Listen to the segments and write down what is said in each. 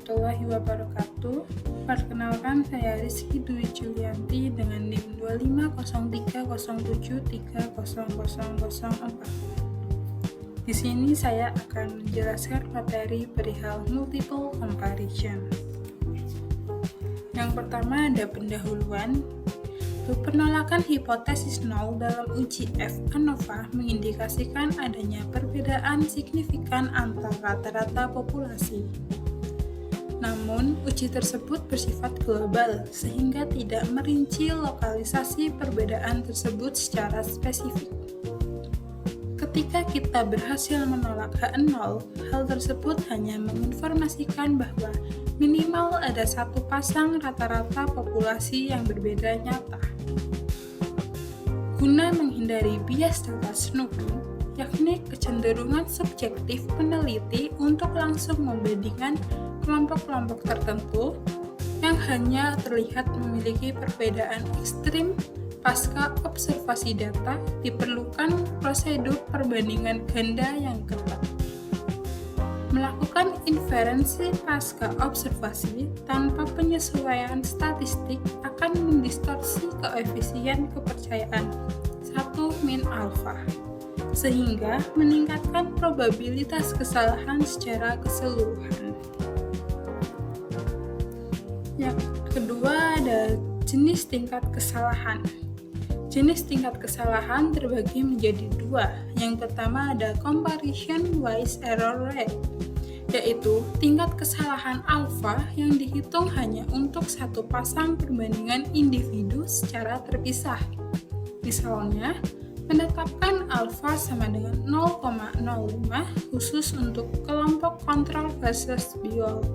warahmatullahi wabarakatuh. Perkenalkan, saya Rizky Dwi Julianti dengan NIM 250307300004. Di sini saya akan menjelaskan materi perihal multiple comparison. Yang pertama ada pendahuluan. Penolakan hipotesis nol dalam uji F ANOVA mengindikasikan adanya perbedaan signifikan antar rata-rata populasi. Namun, uji tersebut bersifat global sehingga tidak merinci lokalisasi perbedaan tersebut secara spesifik. Ketika kita berhasil menolak H0, hal tersebut hanya menginformasikan bahwa minimal ada satu pasang rata-rata populasi yang berbeda nyata. Guna menghindari bias data snooping, yakni kecenderungan subjektif peneliti untuk langsung membandingkan kelompok-kelompok tertentu yang hanya terlihat memiliki perbedaan ekstrim pasca observasi data, diperlukan prosedur perbandingan ganda yang ketat. Melakukan inferensi pasca observasi tanpa penyesuaian statistik akan mendistorsi koefisien kepercayaan 1 min alfa, sehingga meningkatkan probabilitas kesalahan secara keseluruhan. Yang kedua ada jenis tingkat kesalahan. Jenis tingkat kesalahan terbagi menjadi dua. Yang pertama ada comparison wise error rate, yaitu tingkat kesalahan alfa yang dihitung hanya untuk satu pasang perbandingan individu secara terpisah. Misalnya, menetapkan alfa sama dengan 0,05 khusus untuk kelompok kontrol versus biol.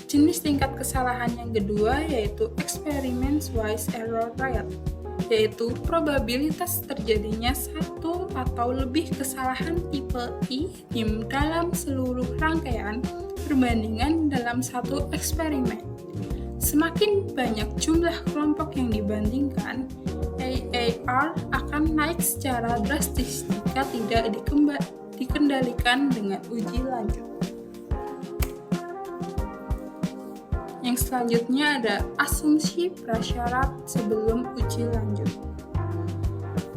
Jenis tingkat kesalahan yang kedua yaitu experiment wise error rate, yaitu probabilitas terjadinya satu atau lebih kesalahan tipe I dalam seluruh rangkaian perbandingan dalam satu eksperimen. Semakin banyak jumlah kelompok yang dibandingkan, AAR akan naik secara drastis jika tidak dikendalikan dengan uji lanjut. Yang selanjutnya ada asumsi prasyarat sebelum uji lanjut.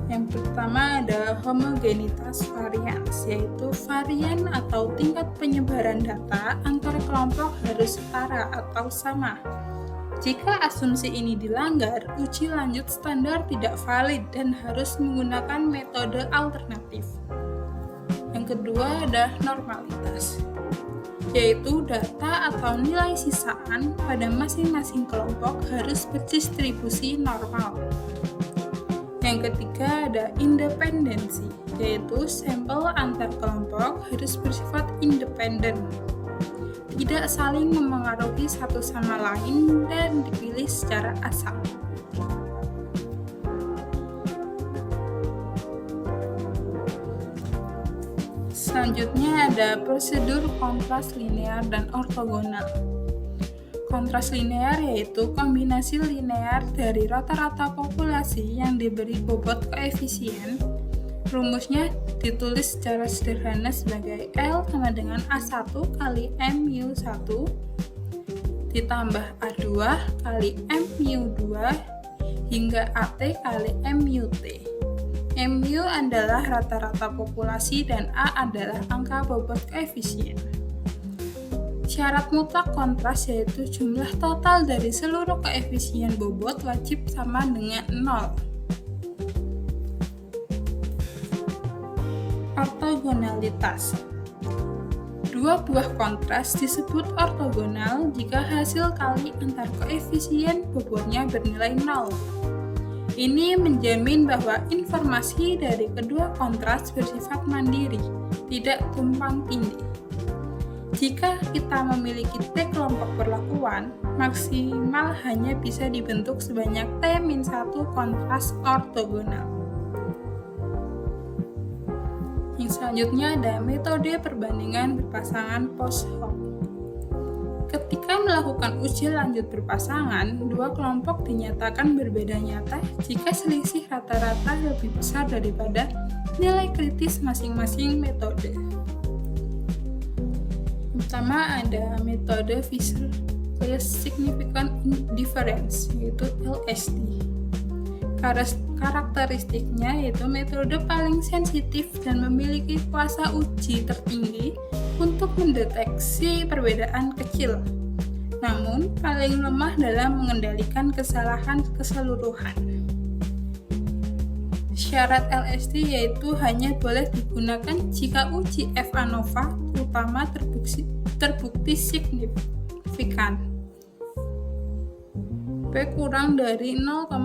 Yang pertama ada homogenitas varians, yaitu varian atau tingkat penyebaran data antar kelompok harus setara atau sama. Jika asumsi ini dilanggar, uji lanjut standar tidak valid dan harus menggunakan metode alternatif. Yang kedua ada normalitas, yaitu data atau nilai sisaan pada masing-masing kelompok harus berdistribusi normal. Yang ketiga ada independensi, yaitu sampel antar kelompok harus bersifat independen, tidak saling memengaruhi satu sama lain dan dipilih secara asal. Selanjutnya ada prosedur kontras linear dan ortogonal. Kontras linear yaitu kombinasi linear dari rata-rata populasi yang diberi bobot koefisien. Rumusnya ditulis secara sederhana sebagai L sama dengan A1 kali MU1 ditambah A2 kali MU2 hingga AT kali MUT. MU adalah rata-rata populasi dan A adalah angka bobot koefisien. Syarat mutlak kontras yaitu jumlah total dari seluruh koefisien bobot wajib sama dengan 0. Ortogonalitas. Dua buah kontras disebut ortogonal jika hasil kali antar koefisien bobotnya bernilai 0. Ini menjamin bahwa informasi dari kedua kontras bersifat mandiri, tidak tumpang tindih. Jika kita memiliki T kelompok perlakuan, maksimal hanya bisa dibentuk sebanyak T-1 kontras ortogonal. Yang selanjutnya ada metode perbandingan berpasangan post hoc. Ketika melakukan uji lanjut berpasangan, dua kelompok dinyatakan berbeda nyata jika selisih rata-rata lebih besar daripada nilai kritis masing-masing metode. pertama ada metode Fisher Least Significant Difference, yaitu LSD. Karakteristiknya yaitu metode paling sensitif dan memiliki kuasa uji tertinggi untuk mendeteksi perbedaan kecil, namun paling lemah dalam mengendalikan kesalahan keseluruhan. Syarat LSD yaitu hanya boleh digunakan jika uji F ANOVA terutama terbukti signifikan. P kurang dari 0,05.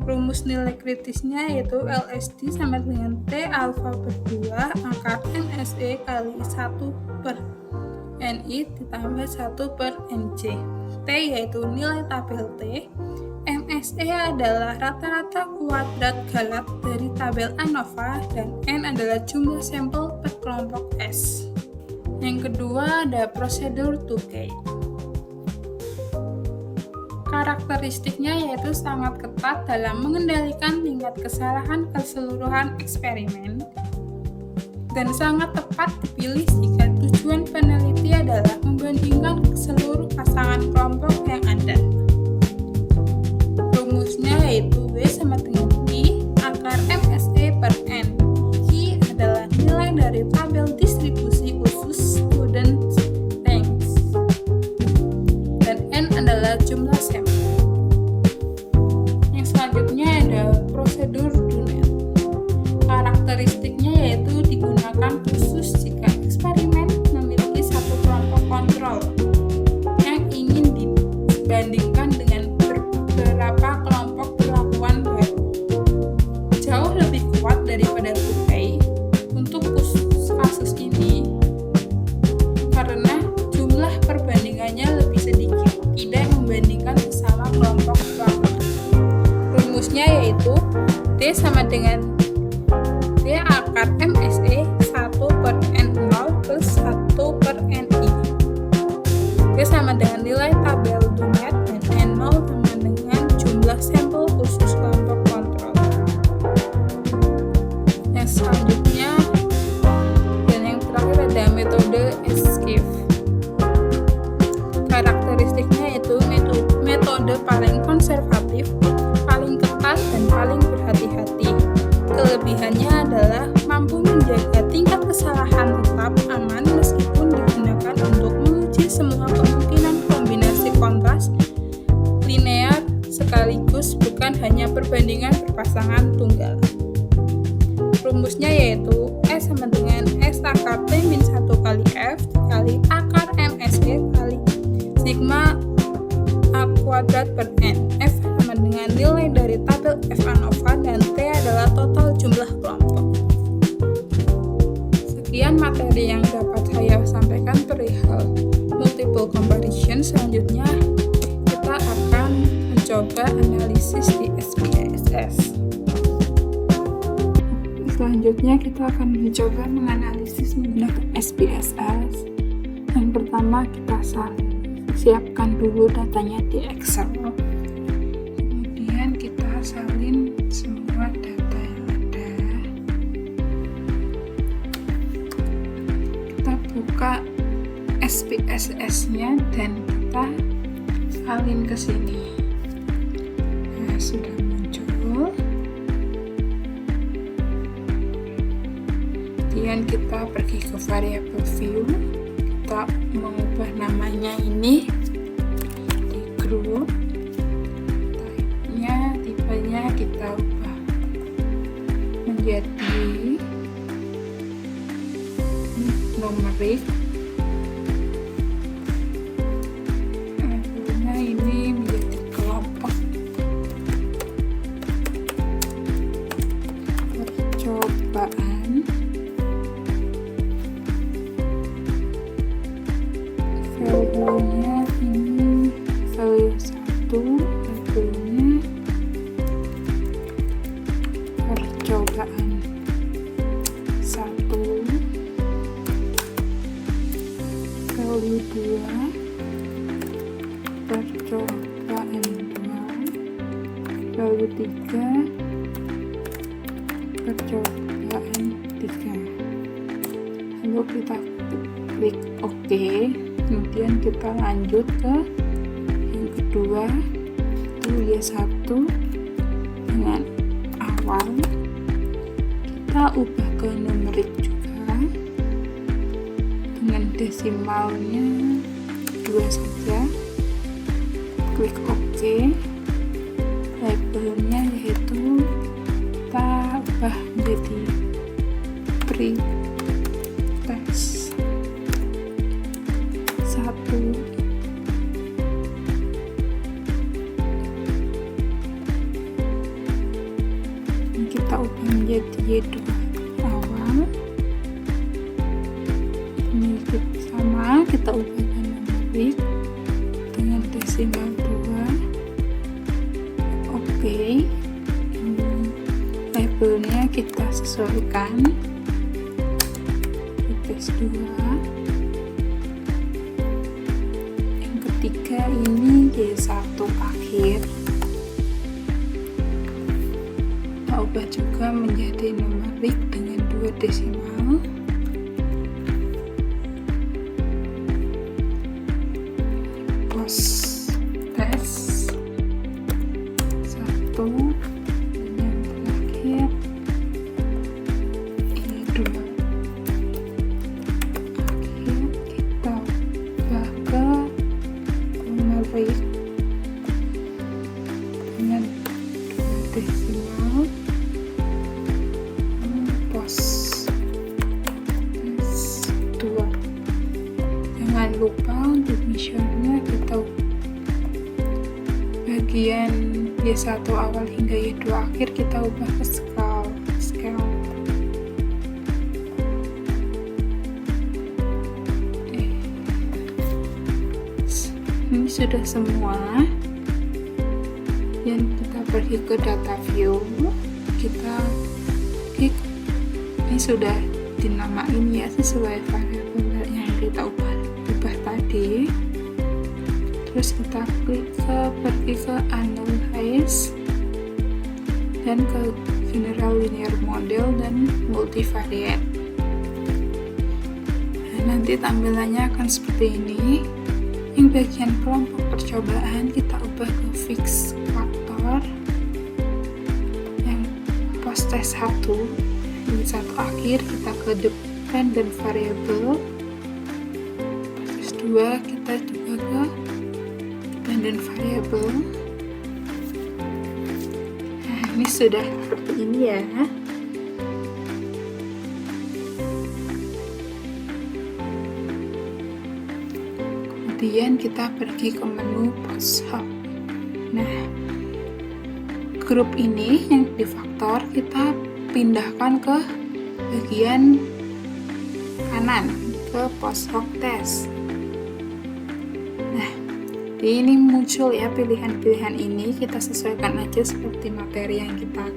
Rumus nilai kritisnya yaitu LSD sama dengan T alfa per 2 akar NSE kali 1 per NI ditambah 1 per NC. T yaitu nilai tabel T, MSE adalah rata-rata kuadrat galak dari tabel ANOVA, dan N adalah jumlah sampel per kelompok S. Yang kedua ada prosedur 2K. Karakteristiknya yaitu sangat ketat dalam mengendalikan tingkat kesalahan keseluruhan eksperimen dan sangat tepat dipilih jika tujuan peneliti adalah membandingkan seluruh pasangan kelompok yang ada. Rumusnya yaitu W sama dengan I akar MSE per N. I adalah nilai dari tabel distribusi khusus student ranks dan N adalah jumlah sampel. Yang selanjutnya ada prosedur Dunant. Karakteristiknya yaitu digunakan khusus jika eksperimen memiliki satu kelompok kontrol yang ingin dibandingkan dengan beberapa kelompok perlakuan baru. Jauh lebih kuat daripada 2K untuk kasus ini karena jumlah perbandingannya lebih sedikit, tidak membandingkan bersama kelompok pelapor. Rumusnya yaitu D sama dengan D akar MSE 1 per N0 plus 1 per NI. D sama dengan nilai tabel Dunant dan N0 sama dengan jumlah sampel khusus kelompok kontrol. Yang selanjutnya dan yang terakhir ada metode ESCAPE. Karakteristiknya yaitu metode paling konservatif, paling ketat, dan paling berhati-hati. Kelebihannya adalah mampu menjaga tingkat kesalahan tetap aman meskipun digunakan untuk menguji semua kemungkinan kombinasi kontras linear sekaligus, bukan hanya perbandingan berpasangan tunggal. Rumusnya yaitu S sama dengan S akar T-1 kali F kali akar MSE kali sigma A kuadrat per N. F sama dengan nilai dari tabel F ANOVA dan T adalah total jumlah kelompok. Sekian materi yang dapat saya sampaikan perihal multiple comparison. Selanjutnya kita akan mencoba analisis di SPSS. Selanjutnya kita akan mencoba menganalisis menggunakan SPSS. Yang pertama kita siapkan dulu datanya di Excel. Kemudian kita salin semua data yang ada. Kita buka SPSS-nya dan kita salin ke sini. Nah, sudah muncul. Kemudian kita pergi ke variable view. Kita mengubah namanya ini di group, tipenya kita ubah menjadi numerik, akhirnya ini menjadi kelompok percobaan. Value-nya ini value 1, value-nya percobaan 1, value 2 percobaan 2, value 3 percobaan 3. lalu kita klik OK. Kemudian kita lanjut ke yang kedua, itu Y1 dengan awal, kita ubah ke numerik juga dengan desimalnya 2 saja. Klik OK. Labelnya yaitu kita ubah menjadi pre-test 1. Ini kita ubah menjadi Y2 awal. Ini sama, kita ubah ke numerik dengan desimal 2. Oke. Labelnya kita sesuaikan, tes 2. Yang ketiga ini Y1 akhir, kita ubah juga menjadi numerik dengan 2 desimal. Post tes 1. Dengan 2 desimal. Post tes 2. Jangan lupa untuk misalnya kita bagian Y1 awal hingga Y2 akhir kita ubah ke scale. Ini sudah semua. Dan kita pergi ke data view, kita klik. Ini sudah dinamain ya sesuai variabel yang kita ubah tadi. Terus kita pergi ke analyze dan ke general linear model dan multivariate. Nah, nanti tampilannya akan seperti ini. Yang bagian kelompok percobaan kita ubah ke fix faktor. Yang post test 1 Y1 akhir kita ke dependent variable. Post test 2 kita juga ke dependent variable. Nah, ini sudah seperti ini ya. Kemudian kita pergi ke menu post hub. Nah, grup ini yang di faktor kita pindahkan ke bagian kanan, ke post hub test. Nah, ini muncul ya pilihan-pilihan ini, kita sesuaikan aja seperti materi yang kita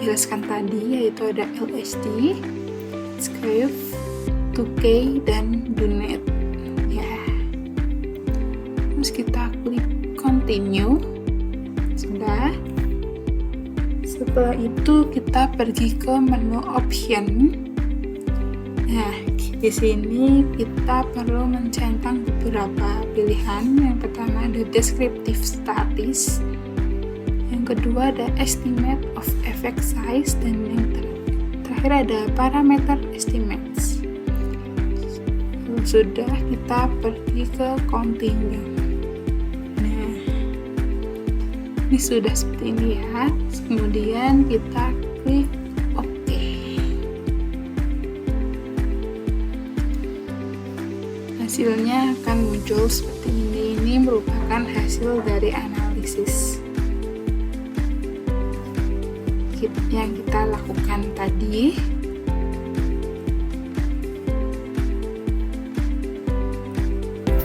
jelaskan tadi, yaitu ada LSD, Scrive, 2K, dan Dunet. Terus kita klik continue. Sudah. Setelah itu kita pergi ke menu option. Nah, di sini kita perlu mencentang beberapa pilihan. Yang pertama ada descriptive statis. Yang kedua ada estimate of effect size, dan yang terakhir ada parameter estimates. Sudah, kita pergi ke continue. Ini sudah seperti ini ya. Kemudian kita klik OK. Hasilnya akan muncul seperti ini. Ini merupakan hasil dari analisis yang kita lakukan tadi.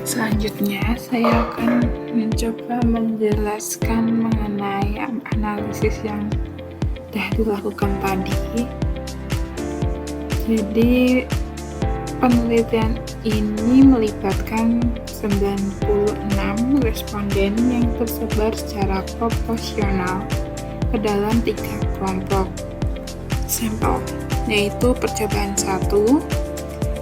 Selanjutnya saya akan mencoba menjelaskan mengenai analisis yang sudah dilakukan tadi. Jadi penelitian ini melibatkan 96 responden yang tersebar secara proporsional ke dalam 3 kelompok sampel. yaitu percobaan 1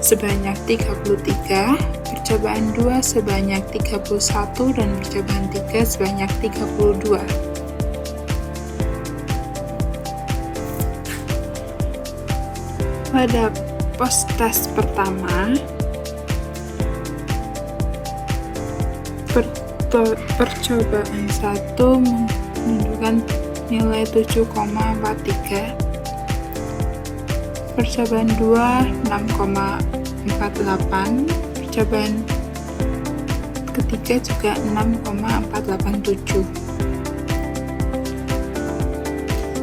sebanyak 33, percobaan 2 sebanyak 31, dan percobaan 3 sebanyak 32. Pada post-test pertama, percobaan 1 menunjukkan nilai 7,43, percobaan 2 6,48, percobaan ketiga juga 6,487.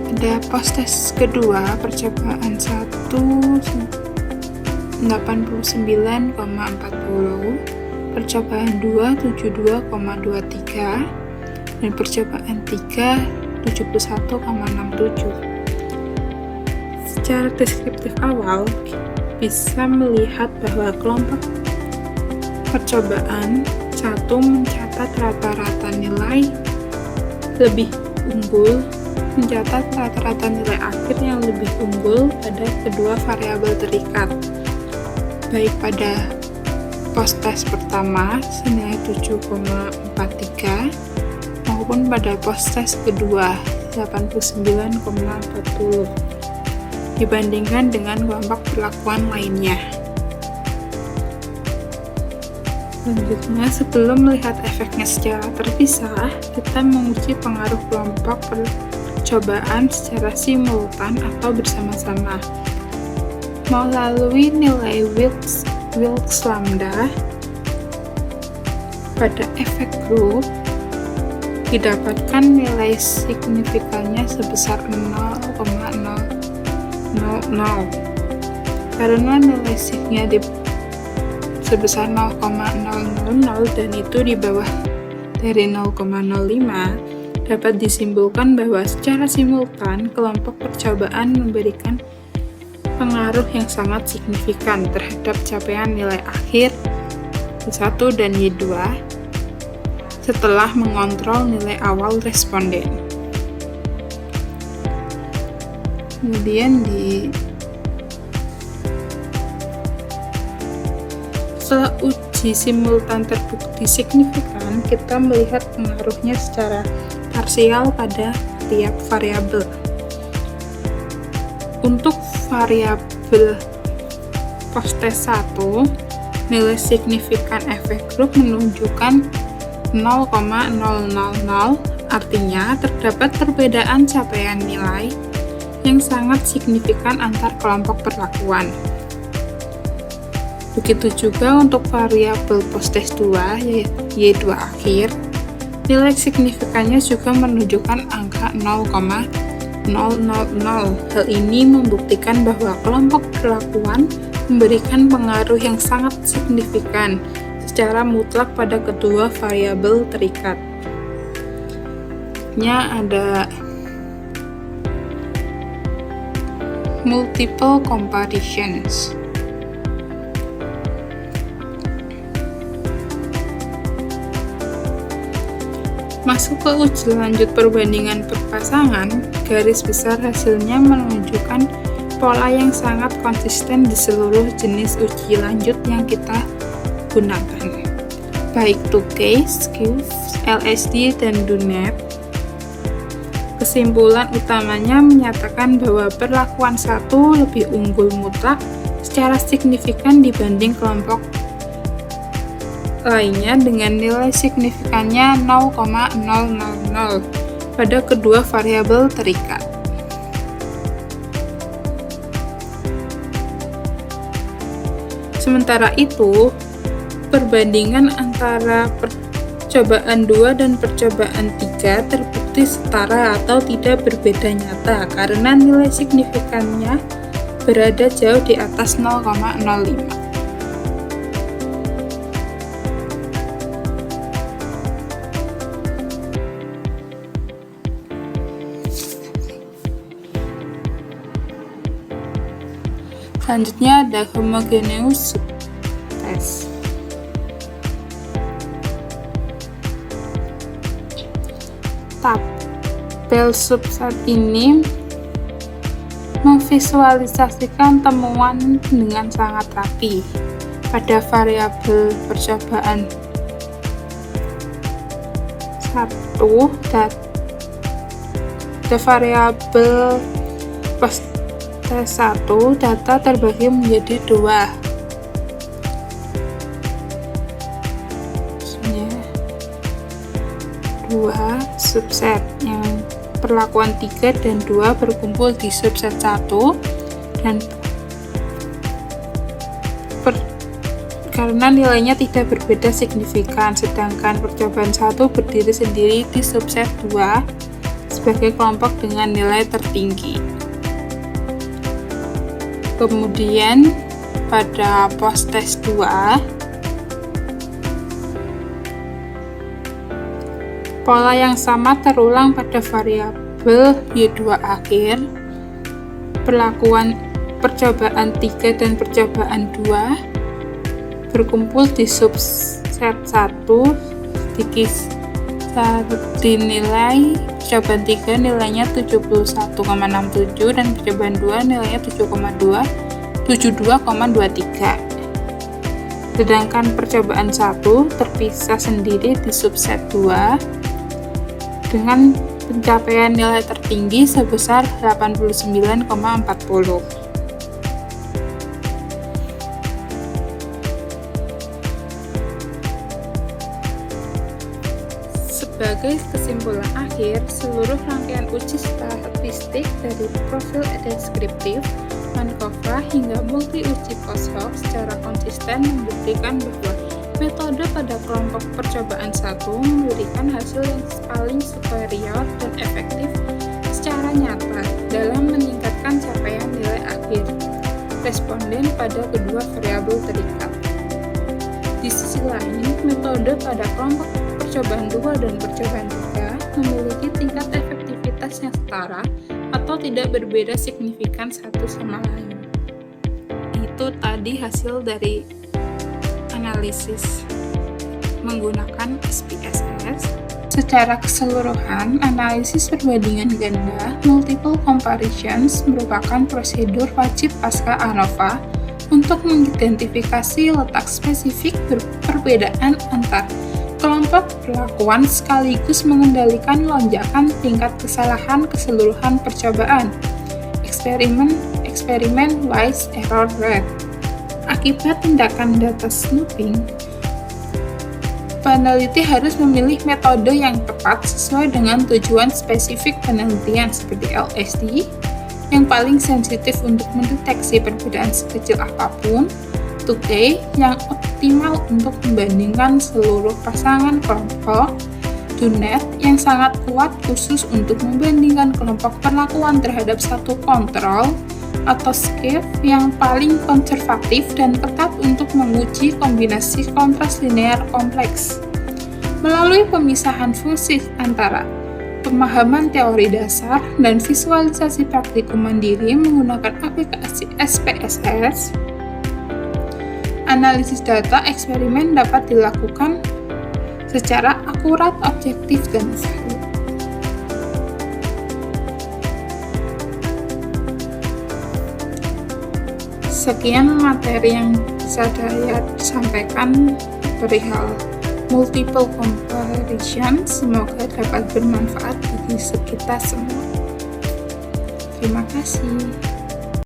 Pada post-test kedua, percobaan 1 89,40, percobaan 2 72,23, dan percobaan 3 71,67. Secara deskriptif awal, bisa melihat bahwa kelompok percobaan 1 mencatat rata-rata nilai lebih unggul, mencatat rata-rata nilai akhir yang lebih unggul pada kedua variabel terikat, baik pada post-test pertama senilai 7,43 maupun pada post-test kedua 89,40 dibandingkan dengan kelompok perlakuan lainnya. Selanjutnya, sebelum melihat efeknya secara terpisah, kita menguji pengaruh kelompok percobaan secara simultan atau bersama-sama melalui nilai Wilks lambda. Pada efek grup didapatkan nilai signifikannya sebesar 0,000. Karena nilai signya sebesar 0,000 dan itu di bawah dari 0,05, dapat disimpulkan bahwa secara simultan kelompok percobaan memberikan pengaruh yang sangat signifikan terhadap capaian nilai akhir Y1 dan Y2 setelah mengontrol nilai awal responden. Kemudian setelah uji simultan terbukti signifikan, kita melihat pengaruhnya secara parsial pada tiap variabel. Untuk variabel post-test 1, nilai signifikan efek grup menunjukkan 0,000, artinya terdapat perbedaan capaian nilai yang sangat signifikan antar kelompok perlakuan. Begitu juga untuk variabel post-test 2, Y2 akhir, nilai signifikannya juga menunjukkan angka 0,000. Hal ini membuktikan bahwa kelompok perlakuan memberikan pengaruh yang sangat signifikan secara mutlak pada kedua variabel terikat. Ada multiple comparisons. Masuk ke uji lanjut perbandingan perpasangan, garis besar hasilnya menunjukkan pola yang sangat konsisten di seluruh jenis uji lanjut yang kita gunakan, baik 2K, SKIF, LSD, dan DUNET. Kesimpulan utamanya menyatakan bahwa perlakuan 1 lebih unggul mutlak secara signifikan dibanding kelompok lainnya dengan nilai signifikannya 0,000 pada kedua variabel terikat. Sementara itu, perbandingan antara percobaan 2 dan percobaan 3 terbukti setara atau tidak berbeda nyata karena nilai signifikannya berada jauh di atas 0,05. Selanjutnya ada homogeneous test. Tabel subset ini memvisualisasikan temuan dengan sangat rapi. Pada variabel percobaan 1, variabel tes 1, data terbagi menjadi 2. Dua subset yang perlakuan 3 dan 2 berkumpul di subset 1 dan karena nilainya tidak berbeda signifikan, sedangkan percobaan 1 berdiri sendiri di subset 2 sebagai kelompok dengan nilai tertinggi. Kemudian pada post test 2, pola yang sama terulang pada variabel Y2 akhir, perlakuan percobaan 3 dan percobaan 2 berkumpul di subset 1 dinilai percobaan 3 nilainya 71,67 dan percobaan 2 nilainya 72,23. Sedangkan percobaan 1 terpisah sendiri di subset 2 dengan pencapaian nilai tertinggi sebesar 89,40. Sebagai kesimpulan akhir, seluruh rangkaian uji statistik dari profil deskriptif, Markova hingga multi-uji post-hoc secara konsisten membuktikan bahwa metode pada kelompok percobaan 1 memberikan hasil yang paling superior dan efektif secara nyata dalam meningkatkan capaian nilai akhir responden pada kedua variabel terikat. Di sisi lain, metode pada kelompok percobaan 2 dan percobaan 3 memiliki tingkat efektivitas yang setara atau tidak berbeda signifikan satu sama lain. Itu tadi hasil dari analisis menggunakan SPSS. Secara keseluruhan, analisis perbandingan ganda multiple comparisons merupakan prosedur wajib pasca ANOVA untuk mengidentifikasi letak spesifik perbedaan antar kelompok perlakuan sekaligus mengendalikan lonjakan tingkat kesalahan keseluruhan percobaan. Eksperimen wise error rate. Akibat tindakan data snooping, peneliti harus memilih metode yang tepat sesuai dengan tujuan spesifik penelitian seperti LSD yang paling sensitif untuk mendeteksi perbedaan sekecil apapun, 2K yang optimal untuk membandingkan seluruh pasangan kelompok, DoNet yang sangat kuat khusus untuk membandingkan kelompok perlakuan terhadap satu kontrol, atau SCIF yang paling konservatif dan ketat untuk menguji kombinasi kontras linear kompleks. Melalui pemisahan fungsi antara pemahaman teori dasar dan visualisasi praktikum mandiri menggunakan aplikasi SPSS, analisis data eksperimen dapat dilakukan secara akurat, objektif, dan valid. Sekian materi yang bisa saya sampaikan perihal multiple comparison. Semoga dapat bermanfaat bagi kita semua. Terima kasih.